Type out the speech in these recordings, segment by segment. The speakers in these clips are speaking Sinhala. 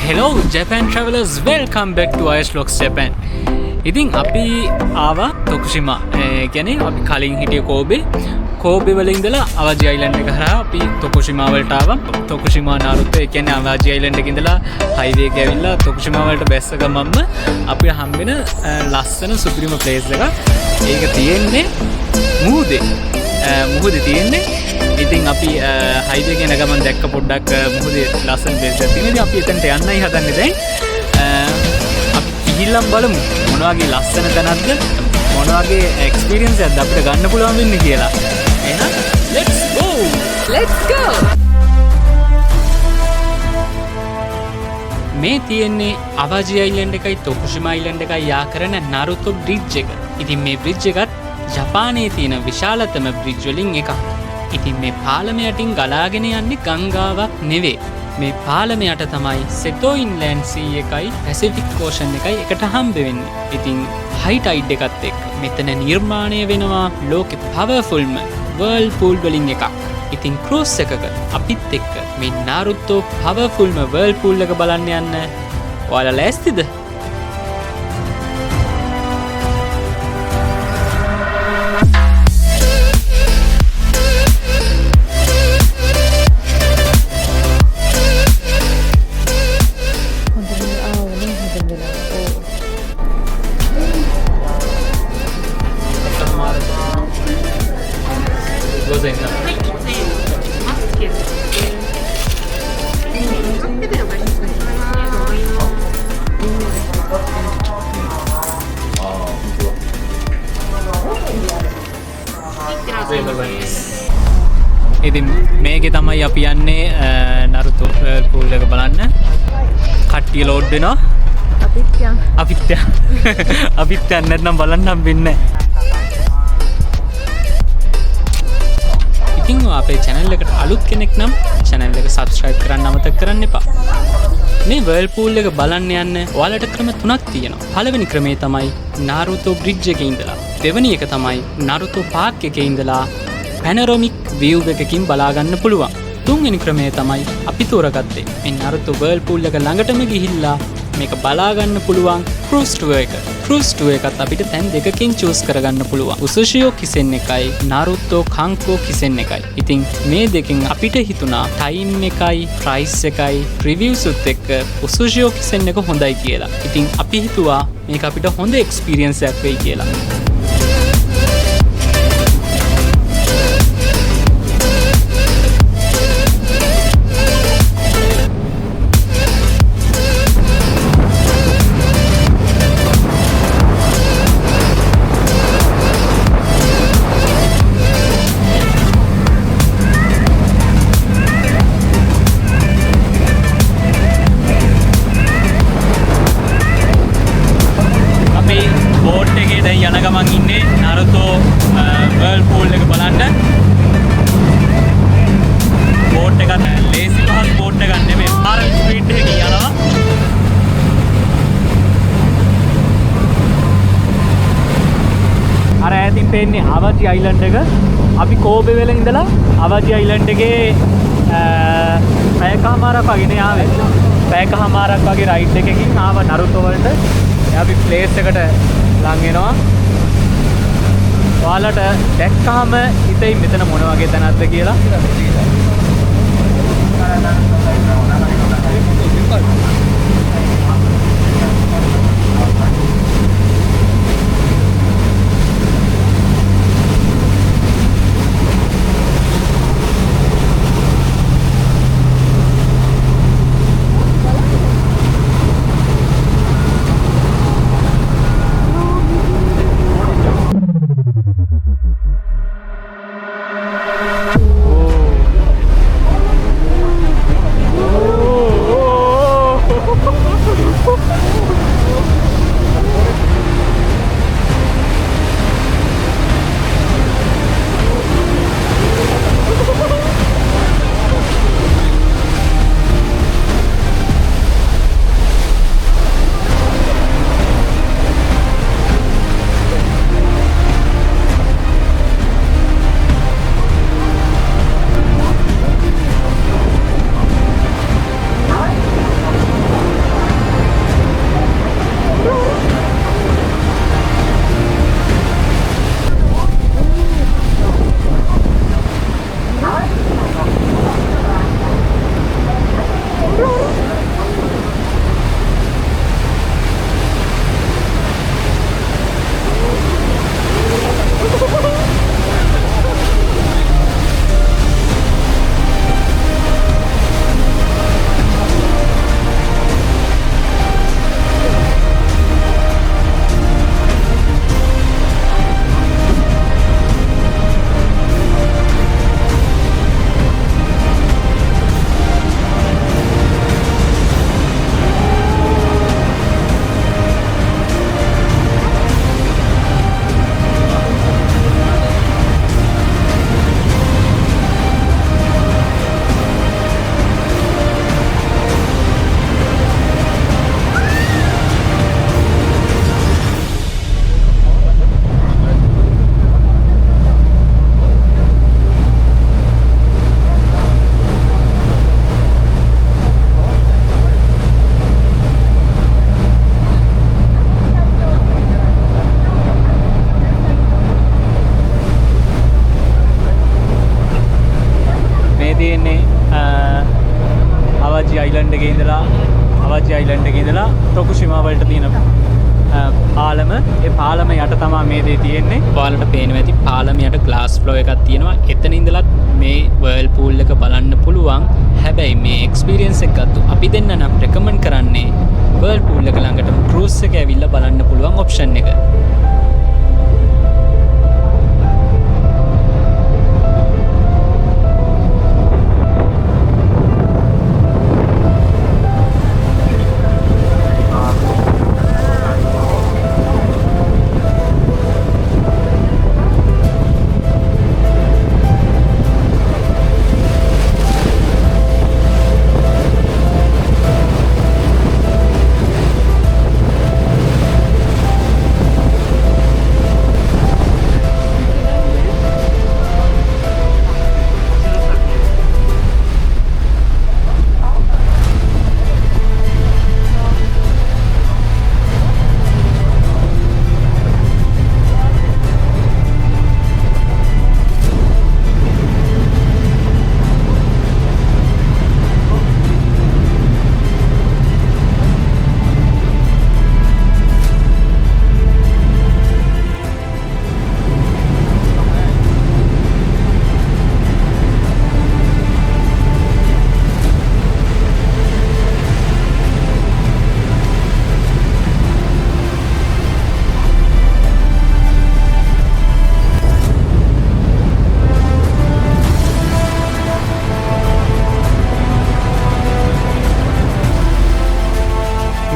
Hello Japan travelers, welcome back to IS Vlogs Japan. ඉතින් අපි ආවා තොකුෂිමා. කියන්නේ අපි කලින් හිටිය කෝබේ වල ඉඳලා අවාජි අයිලන්ඩ් එක හරහා අපි තොකුෂිමා වලට ආවා. තොකුෂිමා නාරුතෝ ඒ කියන්නේ අවාජි අයිලන්ඩ් එකේ ඉඳලා හයිවේ එක ඇවිල්ලා තොකුෂිමා වලට බැස්ස ගමන්ම අපිට හම්බෙන ලස්සන සුපිරිම ප්ලේස් එක. ඒක තියෙන්නේ මුහුදේ තියෙන්නේ. ඉතින් අපි හයිවේ එක යන ගමන් දැක්ක පොඩ්ඩක් මුහුදේ ලස්සන ප්ලේස් එකක් තියෙනවා. ඉතින් අපි එතනට යන්නයි හදන්නේ දැන්. අපි ගිහිල්ලා බලමු මොන වගේ ලස්සන තැනක්ද මොන වගේ එක්ස්පීරියන්ස් එකක්ද අපිට ගන්න පුළුවන් වෙන්නේ කියලා. එහෙනම් let's go මේ තියෙන්නේ අවාජි අයිලන්ඩ් එකයි තොකුෂිමා අයිලන්ඩ් එකයි යා කරන නාරුතෝ බ්‍රිජ් එක. ඉතින් මේ බ්‍රිජ් එකත් ජපානයේ තියෙන විශාලතම බ්‍රිජ් වලින් එකක්. ඉතින් මේ පාලම යටින් ගලාගෙන යන්නේ ගංගාවක් නෙවෙයි. මේ පාලම යට තමයි සෙතෝ ඉන්ලෑන්ඩ් සී එකයි පැසිෆික් ඕෂන් එකයි එකට හම්බ වෙන්නේ. ඉතින් හයි ටයිඩ් එකත් එක්ක මෙතන නිර්මාණය වෙනවා ලෝකේ පවර්ෆුල්ම වර්ල්පූල් වලින් එකක්. ඉතින් ක්‍රූස් එකක අපිත් එක්ක මේ නාරුතෝ පවර්ෆුල්ම වර්ල්පූල් එක බලන්න යන්න ඔයාලා ලෑස්තිද? ඉතින් මේකේ තමයි අපි යන්නේ නාරුතෝ වර්ල්පූල් එක බලන්න. කට්ටිය ලෝඩ් වෙනවා. අපිත් යන්න නැත්නම් බලන්න හම්බෙන්නේ නැහැ. ඉතින් අපේ channel එකට අලුත් කෙනෙක් නම් channel එක subscribe කරන්න අමතක කරන්න එපා. මේ වර්ල්පූල් එක බලන්න යන්න ඔයාලට ක්‍රම තුනක් තියෙනවා. පළවෙනි ක්‍රමය තමයි නාරුතෝ බ්‍රිජ් එකේ ඉඳලා. දෙවෙනි එක තමයි නාරුතෝ පාර්ක් එකේ ඉඳලා පැනරොමික් view එකකින් බලා ගන්න පුළුවන්. තුන්වෙනි ක්‍රමය තමයි අපි තෝරගත්තේ මේ නාරුතෝ වර්ල්පූල් එක ළඟටම ගිහිල්ලා මේක බලා ගන්න පුළුවන් cruise tour එක. cruise tour එකත් අපිට තැන් දෙකකින් choose කරගන්න පුළුවන්. උසුෂියෝ කිසෙන් එකයි නාරුතෝ කාන්කෝ කිසෙන් එකයි. ඉතින් මේ දෙකෙන් අපිට හිතුණා time එකයි price එකයි reviews උත් එක්ක උසුෂියෝ කිසෙන් එක හොඳයි කියලා. ඉතින් අපි හිතුවා මේක අපිට හොඳ experience එකක් වෙයි කියලා. යන ගමන් ඉන්නේ නාරුතෝ වර්ල්පූල් එක බලන්න. බෝට් එකත් ලේසි පහත් බෝට් එකක් නෙමෙයි. පාරල් ස්පීඩ් එකකින් යනවා. අර ඈතින් පේන්නේ අවාජි අයිලන්ඩ් එක. අපි කෝබේ වල ඉඳලා අවාජි අයිලන්ඩ් එකේ පැයකමාරක් වගේ ආවේ. පැයකමාරක් වගේ රයිඩ් එකකින් ආව නාරුතෝ වලට. අපි ප්ලේස් එකට ලං වෙනවා. ඔයාලට දැක්කම හිතෙයි මෙතන මොන වගේ තැනක්ද කියලා. අවජි අයිලන්ඩ් එකේ ඉඳලා අවජි අයිලන්ඩ් එකේ ඉඳලා ටොකුෂිමා වලට තියෙන පාලම. ඒ පාලම යට තමයි මේ දේ තියෙන්නේ. ඔයාලට පේනවා ඇති පාලම යට ග්ලාස් ෆ්ලෝ එකක් තියෙනවා. එතන ඉඳලත් මේ වර්ල් පූල් එක බලන්න පුළුවන්. හැබැයි මේ එක්ස්පීරියන්ස් එක ගත්තු අපි දෙන්න නම් රෙකමන්ඩ් කරන්නේ වර්ල් පූල් එක ළඟටම ක්‍රූස් එක ඇවිල්ලා බලන්න පුළුවන් ඔප්ෂන් එක.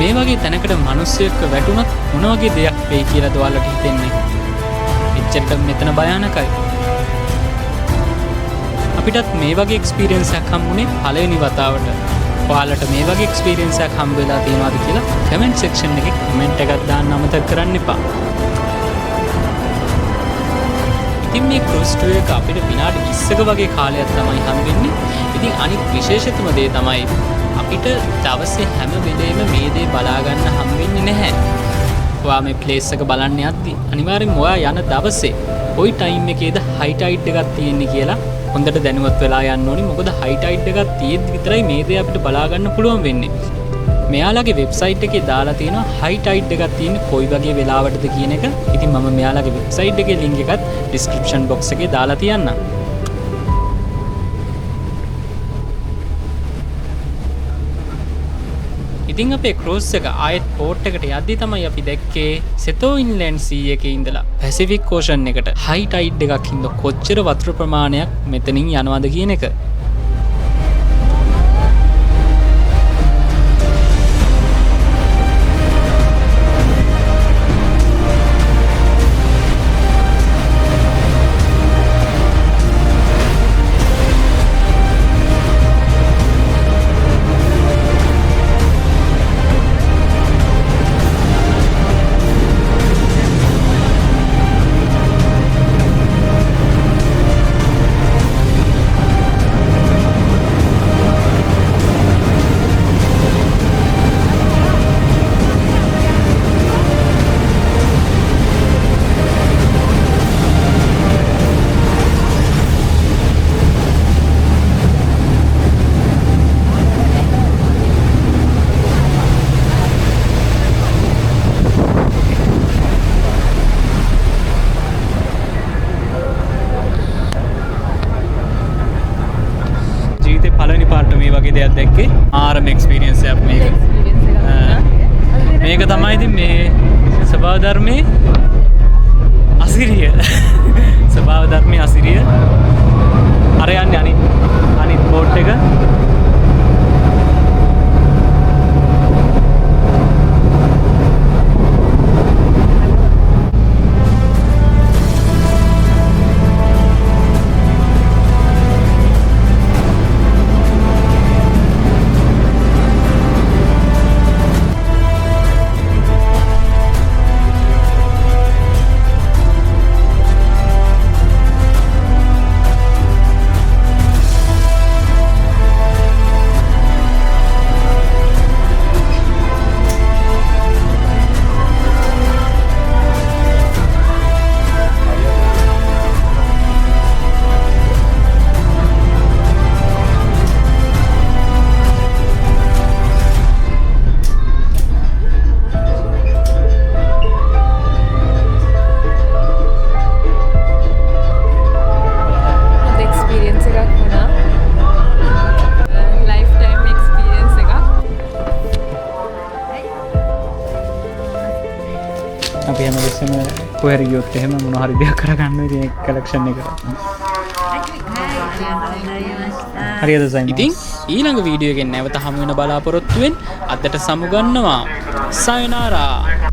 මේ වගේ තැනකට මිනිස්සෙක්ව වැටුණත් මොන වගේ දෙයක් වෙයි කියලා ඔයාලට හිතෙන්නේ? එච්චරට මෙතන භයානකයි. අපිටත් මේ වගේ එක්ස්පීරියන්ස් එකක් හම්බුනේ පළවෙනි වතාවට. ඔයාලට මේ වගේ එක්ස්පීරියන්ස් එකක් හම්බ වෙලා තියෙනවද කියලා කමෙන්ට් සෙක්ෂන් එකේ කමෙන්ට් එකක් දාන්න අමතක කරන්න එපා. ඉතින් මේ ක්‍රූස් ටූර් එක අපිට විනාඩි 20ක වගේ කාලයක් තමයි හම්බෙන්නේ. ඉතින් අනිත් විශේෂතම දේ තමයි අපිට දවසේ හැම වෙලේම මේ දේ බලා ගන්න හම්බෙන්නේ නැහැ. ඔයා මේ ප්ලේස් එක බලන්න යද්දි අනිවාර්යෙන්ම ඔයා යන දවසේ කොයි ටයිම් එකේද හයි ටයිඩ් එකක් තියෙන්නේ කියලා හොඳට දැනුවත් වෙලා යන්න ඕනි. මොකද හයි ටයිඩ් එකක් තියෙද්දි විතරයි මේ දේ අපිට බලා ගන්න පුළුවන් වෙන්නේ. මෙයාලගේ වෙබ්සයිට් එකේ දාලා තියෙනවා හයි ටයිඩ් එකක් තියෙන්නේ කොයි වගේ වෙලාවටද කියන එක. ඉතින් මම මෙයාලගේ වෙබ්සයිට් එකේ ලින්ක් එකත් ඩිස්ක්‍රිප්ෂන් බොක්ස් එකේ දාලා තියන්නම්. ඉතින් අපේ ක්‍රූස් එක ආයෙත් පෝට් එකට යද්දි තමයි අපි දැක්කේ සෙතෝ ඉන්ලෑන්ඩ් සී එකේ ඉඳලා පැසිෆික් ඕෂන් එකට හයි ටයිඩ් එකක් හින්දා කොච්චර වතුර ප්‍රමාණයක් මෙතනින් යනවද කියන එක. පළවෙනි පාර්ට මේ වගේ දෙයක් දැක්කේ ආරම එක්ස්පීරියන්ස් එකක් මේක. මේක තමයි ඉතින් මේ ස්වභාව ධර්මයේ අසිරිය. ස්වභාව ධර්මයේ අසිරිය. අර යන්නේ අනිත් බෝට් එක. අපි හැමදෙස්සම කොහරි ගියොත් එහෙම මොන හරි දෙයක් කරගන්න ඉතින් ඒ කලෙක්ෂන් එක. හරියද සයිමන්? ඉතින් ඊළඟ වීඩියෝ එකෙන් නැවත හමු වෙන බලාපොරොත්තුවෙන් අදට සමුගන්නවා. සයනාරා.